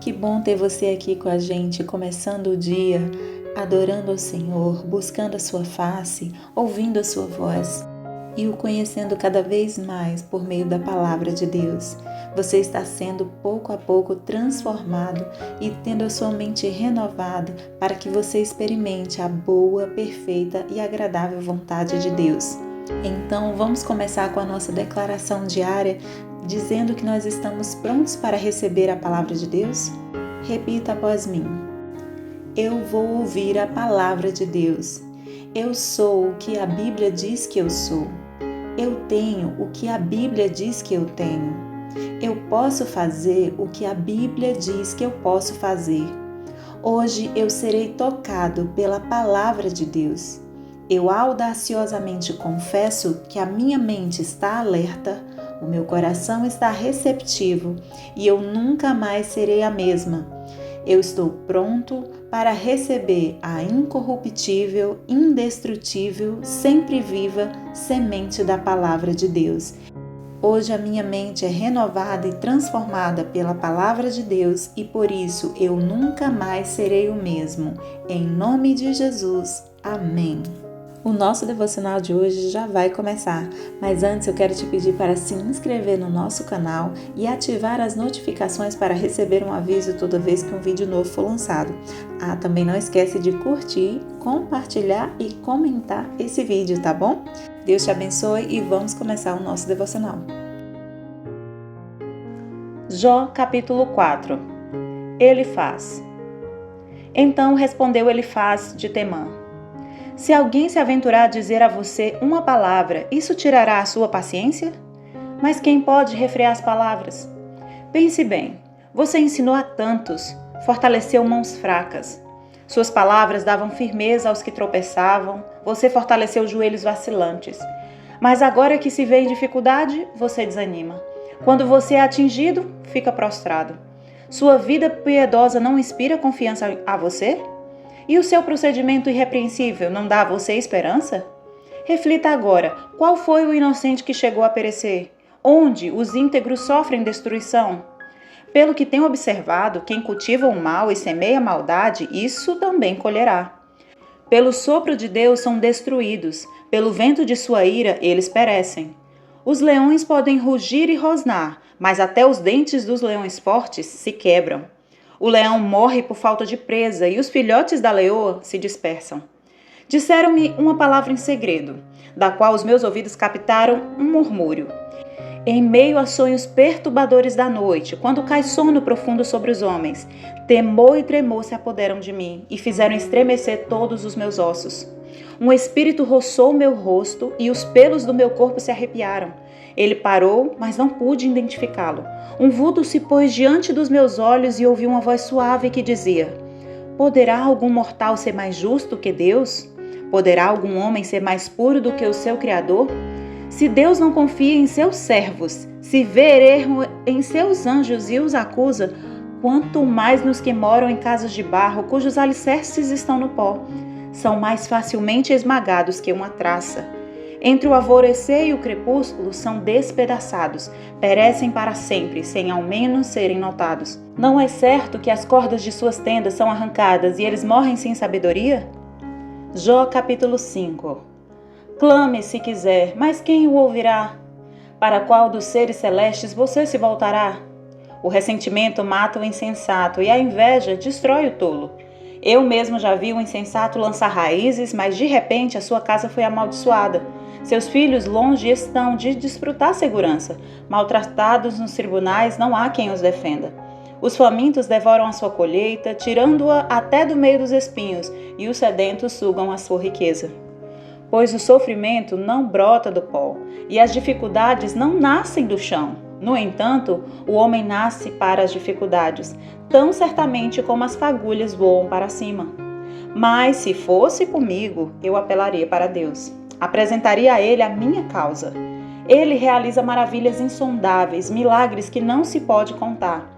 Que bom ter você aqui com a gente, começando o dia, adorando ao Senhor, buscando a sua face, ouvindo a sua voz e o conhecendo cada vez mais por meio da palavra de Deus. Você está sendo pouco a pouco transformado e tendo a sua mente renovada para que você experimente a boa, perfeita e agradável vontade de Deus. Então, vamos começar com a nossa declaração diária, dizendo que nós estamos prontos para receber a palavra de Deus? Repita após mim. Eu vou ouvir a palavra de Deus. Eu sou o que a Bíblia diz que eu sou. Eu tenho o que a Bíblia diz que eu tenho. Eu posso fazer o que a Bíblia diz que eu posso fazer. Hoje eu serei tocado pela palavra de Deus. Eu audaciosamente confesso que a minha mente está alerta, o meu coração está receptivo e eu nunca mais serei a mesma. Eu estou pronto para receber a incorruptível, indestrutível, sempre viva semente da palavra de Deus. Hoje a minha mente é renovada e transformada pela palavra de Deus e por isso eu nunca mais serei o mesmo. Em nome de Jesus. Amém. O nosso devocional de hoje já vai começar, mas antes eu quero te pedir para se inscrever no nosso canal e ativar as notificações para receber um aviso toda vez que um vídeo novo for lançado. Também não esquece de curtir, compartilhar e comentar esse vídeo, tá bom? Deus te abençoe e vamos começar o nosso devocional. Jó capítulo 4. Elifaz. Então respondeu Elifaz de Temã: se alguém se aventurar a dizer a você uma palavra, isso tirará a sua paciência? Mas quem pode refrear as palavras? Pense bem, você ensinou a tantos, fortaleceu mãos fracas. Suas palavras davam firmeza aos que tropeçavam, você fortaleceu joelhos vacilantes. Mas agora que se vê em dificuldade, você desanima. Quando você é atingido, fica prostrado. Sua vida piedosa não inspira confiança a você? E o seu procedimento irrepreensível não dá a você esperança? Reflita agora, qual foi o inocente que chegou a perecer? Onde os íntegros sofrem destruição? Pelo que tenho observado, quem cultiva o mal e semeia a maldade, isso também colherá. Pelo sopro de Deus são destruídos, pelo vento de sua ira eles perecem. Os leões podem rugir e rosnar, mas até os dentes dos leões fortes se quebram. O leão morre por falta de presa e os filhotes da leoa se dispersam. Disseram-me uma palavra em segredo, da qual os meus ouvidos captaram um murmúrio. Em meio a sonhos perturbadores da noite, quando cai sono profundo sobre os homens, temor e tremor se apoderam de mim e fizeram estremecer todos os meus ossos. Um espírito roçou meu rosto e os pelos do meu corpo se arrepiaram. Ele parou, mas não pude identificá-lo. Um vulto se pôs diante dos meus olhos e ouvi uma voz suave que dizia: poderá algum mortal ser mais justo que Deus? Poderá algum homem ser mais puro do que o seu Criador? Se Deus não confia em seus servos, se vê erro em seus anjos e os acusa, quanto mais nos que moram em casas de barro, cujos alicerces estão no pó, são mais facilmente esmagados que uma traça. Entre o alvorecer e o crepúsculo são despedaçados, perecem para sempre, sem ao menos serem notados. Não é certo que as cordas de suas tendas são arrancadas e eles morrem sem sabedoria? Jó capítulo 5. Clame se quiser, mas quem o ouvirá? Para qual dos seres celestes você se voltará? O ressentimento mata o insensato e a inveja destrói o tolo. Eu mesmo já vi o insensato lançar raízes, mas de repente a sua casa foi amaldiçoada. Seus filhos longe estão de desfrutar segurança. Maltratados nos tribunais, não há quem os defenda. Os famintos devoram a sua colheita, tirando-a até do meio dos espinhos, e os sedentos sugam a sua riqueza. Pois o sofrimento não brota do pó, e as dificuldades não nascem do chão. No entanto, o homem nasce para as dificuldades, tão certamente como as fagulhas voam para cima. Mas se fosse comigo, eu apelaria para Deus. Apresentaria a Ele a minha causa. Ele realiza maravilhas insondáveis, milagres que não se pode contar.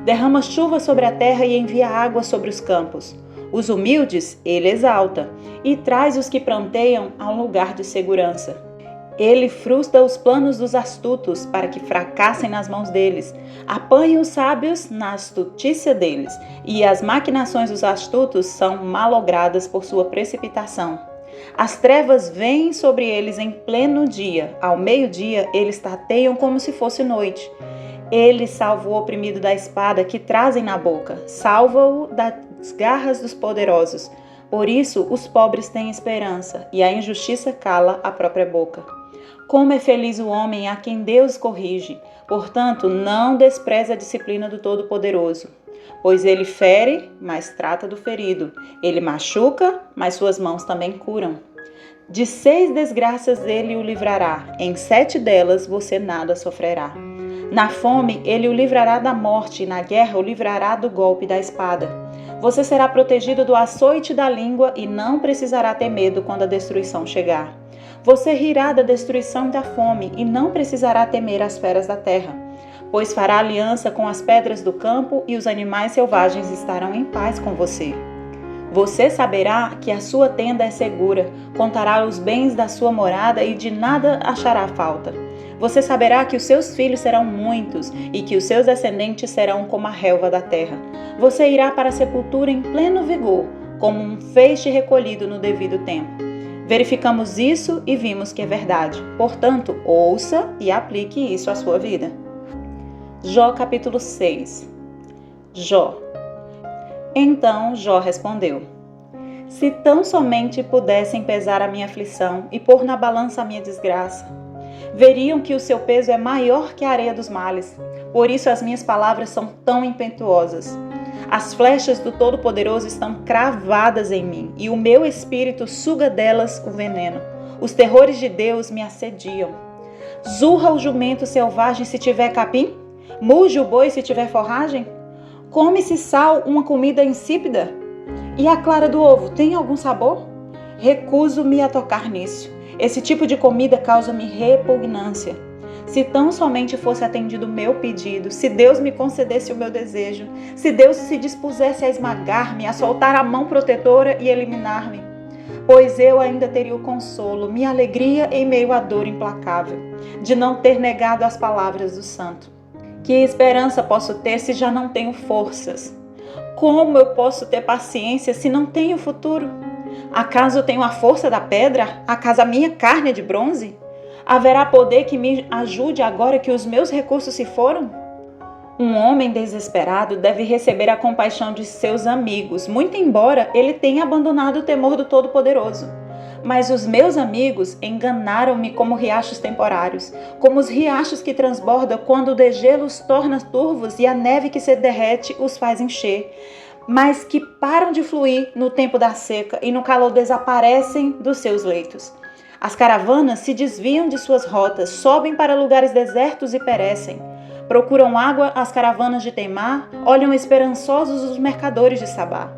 Derrama chuva sobre a terra e envia água sobre os campos. Os humildes Ele exalta e traz os que pranteiam a um lugar de segurança. Ele frustra os planos dos astutos para que fracassem nas mãos deles. Apanha os sábios na astutícia deles, e as maquinações dos astutos são malogradas por sua precipitação. As trevas vêm sobre eles em pleno dia. Ao meio-dia, eles tateiam como se fosse noite. Ele salva o oprimido da espada que trazem na boca. Salva-o das garras dos poderosos. Por isso, os pobres têm esperança, e a injustiça cala a própria boca. Como é feliz o homem a quem Deus corrige. Portanto, não despreze a disciplina do Todo-Poderoso. Pois ele fere, mas trata do ferido. Ele machuca, mas suas mãos também curam. De 6 desgraças ele o livrará. Em 7 delas você nada sofrerá. Na fome ele o livrará da morte, e na guerra o livrará do golpe da espada. Você será protegido do açoite da língua e não precisará ter medo quando a destruição chegar. Você rirá da destruição e da fome e não precisará temer as feras da terra, pois fará aliança com as pedras do campo e os animais selvagens estarão em paz com você. Você saberá que a sua tenda é segura, contará os bens da sua morada e de nada achará falta. Você saberá que os seus filhos serão muitos e que os seus descendentes serão como a relva da terra. Você irá para a sepultura em pleno vigor, como um feixe recolhido no devido tempo. Verificamos isso e vimos que é verdade. Portanto, ouça e aplique isso à sua vida. Jó capítulo 6. Jó. Então Jó respondeu: se tão somente pudessem pesar a minha aflição e pôr na balança a minha desgraça, veriam que o seu peso é maior que a areia dos males. Por isso as minhas palavras são tão impetuosas. As flechas do Todo-Poderoso estão cravadas em mim, e o meu espírito suga delas o veneno. Os terrores de Deus me assediam. Zurra o jumento selvagem se tiver capim? Muge o boi se tiver forragem? Come-se sal uma comida insípida? E a clara do ovo tem algum sabor? Recuso-me a tocar nisso. Esse tipo de comida causa-me repugnância. Se tão somente fosse atendido o meu pedido, se Deus me concedesse o meu desejo, se Deus se dispusesse a esmagar-me, a soltar a mão protetora e eliminar-me, pois eu ainda teria o consolo, minha alegria em meio à dor implacável, de não ter negado as palavras do santo. Que esperança posso ter se já não tenho forças? Como eu posso ter paciência se não tenho futuro? Acaso tenho a força da pedra? Acaso a minha carne é de bronze? Haverá poder que me ajude agora que os meus recursos se foram? Um homem desesperado deve receber a compaixão de seus amigos, muito embora ele tenha abandonado o temor do Todo-Poderoso. Mas os meus amigos enganaram-me como riachos temporários, como os riachos que transbordam quando o degelo os torna turvos e a neve que se derrete os faz encher, mas que param de fluir no tempo da seca e no calor desaparecem dos seus leitos. As caravanas se desviam de suas rotas, sobem para lugares desertos e perecem. Procuram água as caravanas de Temar, olham esperançosos os mercadores de Sabá.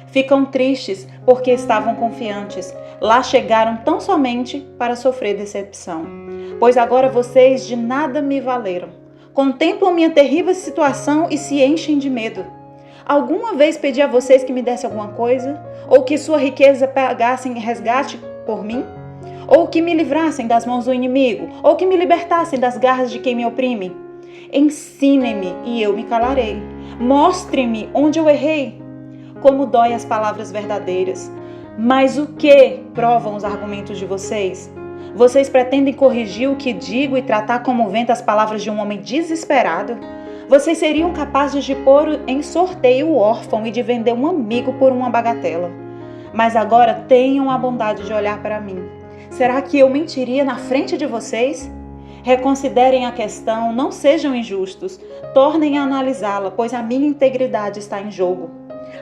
Ficam tristes porque estavam confiantes. Lá chegaram tão somente para sofrer decepção. Pois agora vocês de nada me valeram. Contemplam minha terrível situação e se enchem de medo. Alguma vez pedi a vocês que me dessem alguma coisa? Ou que sua riqueza pagassem resgate por mim? Ou que me livrassem das mãos do inimigo? Ou que me libertassem das garras de quem me oprime? Ensinem-me e eu me calarei. Mostre-me onde eu errei. Como dói as palavras verdadeiras. Mas o que provam os argumentos de vocês? Vocês pretendem corrigir o que digo e tratar como vento as palavras de um homem desesperado? Vocês seriam capazes de pôr em sorteio o órfão e de vender um amigo por uma bagatela. Mas agora tenham a bondade de olhar para mim. Será que eu mentiria na frente de vocês? Reconsiderem a questão, não sejam injustos. Tornem a analisá-la, pois a minha integridade está em jogo.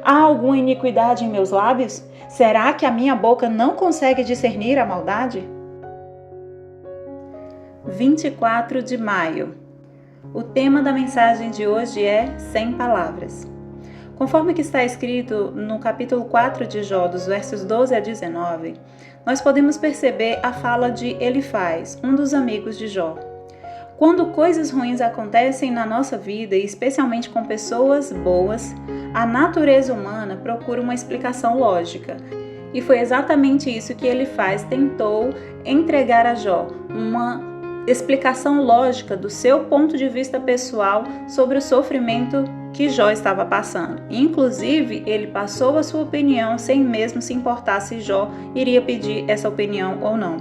Há alguma iniquidade em meus lábios? Será que a minha boca não consegue discernir a maldade? 24 de maio. O tema da mensagem de hoje é 100 palavras. Conforme que está escrito no capítulo 4 de Jó, dos versos 12 a 19, nós podemos perceber a fala de Elifaz, um dos amigos de Jó. Quando coisas ruins acontecem na nossa vida, e especialmente com pessoas boas, a natureza humana procura uma explicação lógica. E foi exatamente isso que Elifaz tentou entregar a Jó, uma explicação lógica do seu ponto de vista pessoal sobre o sofrimento que Jó estava passando. Inclusive, ele passou a sua opinião sem mesmo se importar se Jó iria pedir essa opinião ou não.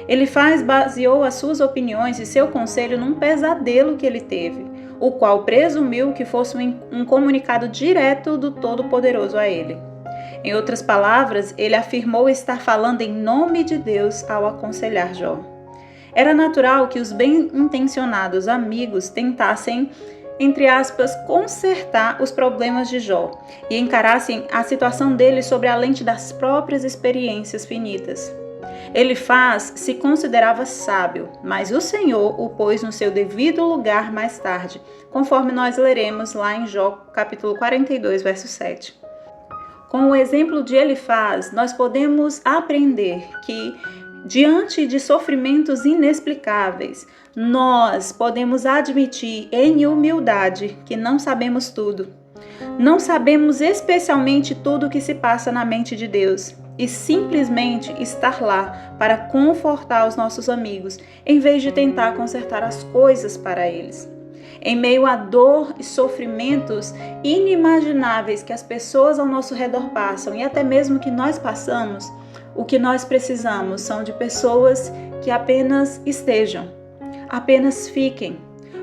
Elifaz baseou as suas opiniões e seu conselho num pesadelo que ele teve, o qual presumiu que fosse um comunicado direto do Todo-Poderoso a ele. Em outras palavras, ele afirmou estar falando em nome de Deus ao aconselhar Jó. Era natural que os bem-intencionados amigos tentassem, entre aspas, consertar os problemas de Jó e encarassem a situação dele sob a lente das próprias experiências finitas. Elifaz se considerava sábio, mas o Senhor o pôs no seu devido lugar mais tarde, conforme nós leremos lá em Jó, capítulo 42, verso 7. Com o exemplo de Elifaz, nós podemos aprender que, diante de sofrimentos inexplicáveis, nós podemos admitir em humildade que não sabemos tudo. Não sabemos especialmente tudo o que se passa na mente de Deus e simplesmente estar lá para confortar os nossos amigos, em vez de tentar consertar as coisas para eles. Em meio à dor e sofrimentos inimagináveis que as pessoas ao nosso redor passam e até mesmo que nós passamos, o que nós precisamos são de pessoas que apenas estejam, apenas fiquem.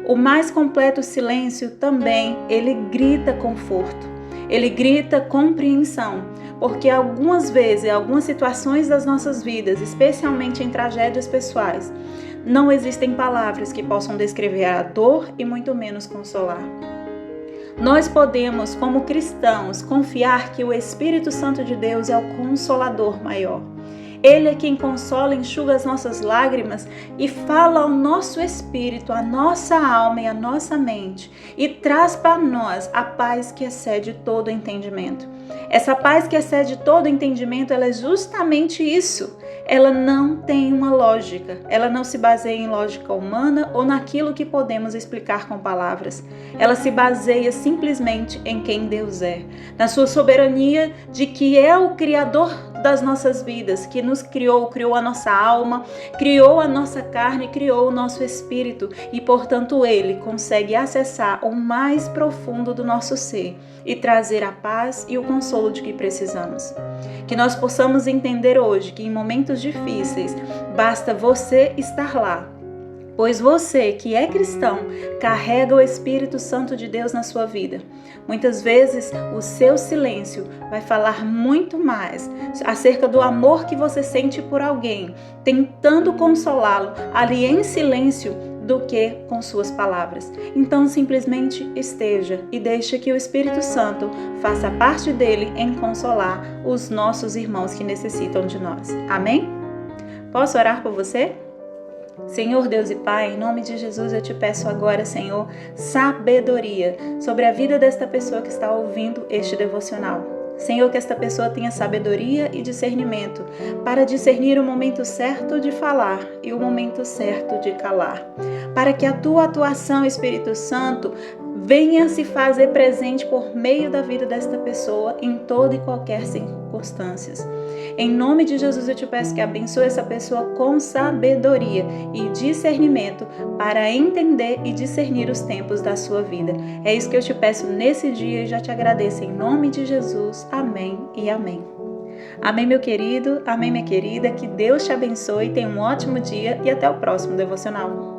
O mais completo silêncio também, ele grita conforto, ele grita compreensão, porque algumas vezes, algumas situações das nossas vidas, especialmente em tragédias pessoais, não existem palavras que possam descrever a dor e muito menos consolar. Nós podemos, como cristãos, confiar que o Espírito Santo de Deus é o Consolador maior. Ele é quem consola, enxuga as nossas lágrimas e fala ao nosso espírito, à nossa alma e à nossa mente e traz para nós a paz que excede todo entendimento. Essa paz que excede todo entendimento, ela é justamente isso. Ela não tem uma lógica, ela não se baseia em lógica humana ou naquilo que podemos explicar com palavras. Ela se baseia simplesmente em quem Deus é, na sua soberania de que é o Criador das nossas vidas, que nos criou a nossa alma, criou a nossa carne, criou o nosso espírito e, portanto, Ele consegue acessar o mais profundo do nosso ser e trazer a paz e o consolo de que precisamos. Que nós possamos entender hoje que em momentos difíceis basta você estar lá, pois você que é cristão carrega o Espírito Santo de Deus na sua vida. Muitas vezes o seu silêncio vai falar muito mais acerca do amor que você sente por alguém, tentando consolá-lo ali em silêncio, do que com suas palavras. Então simplesmente esteja e deixe que o Espírito Santo faça parte dele em consolar os nossos irmãos que necessitam de nós. Amém? Posso orar por você? Senhor Deus e Pai, em nome de Jesus eu te peço agora, Senhor, sabedoria sobre a vida desta pessoa que está ouvindo este devocional. Senhor, que esta pessoa tenha sabedoria e discernimento para discernir o momento certo de falar e o momento certo de calar. Para que a tua atuação, Espírito Santo, venha se fazer presente por meio da vida desta pessoa em toda e qualquer circunstância. Em nome de Jesus eu te peço que abençoe essa pessoa com sabedoria e discernimento para entender e discernir os tempos da sua vida. É isso que eu te peço nesse dia e já te agradeço em nome de Jesus. Amém e amém. Amém, meu querido, amém, minha querida, que Deus te abençoe, tenha um ótimo dia e até o próximo devocional.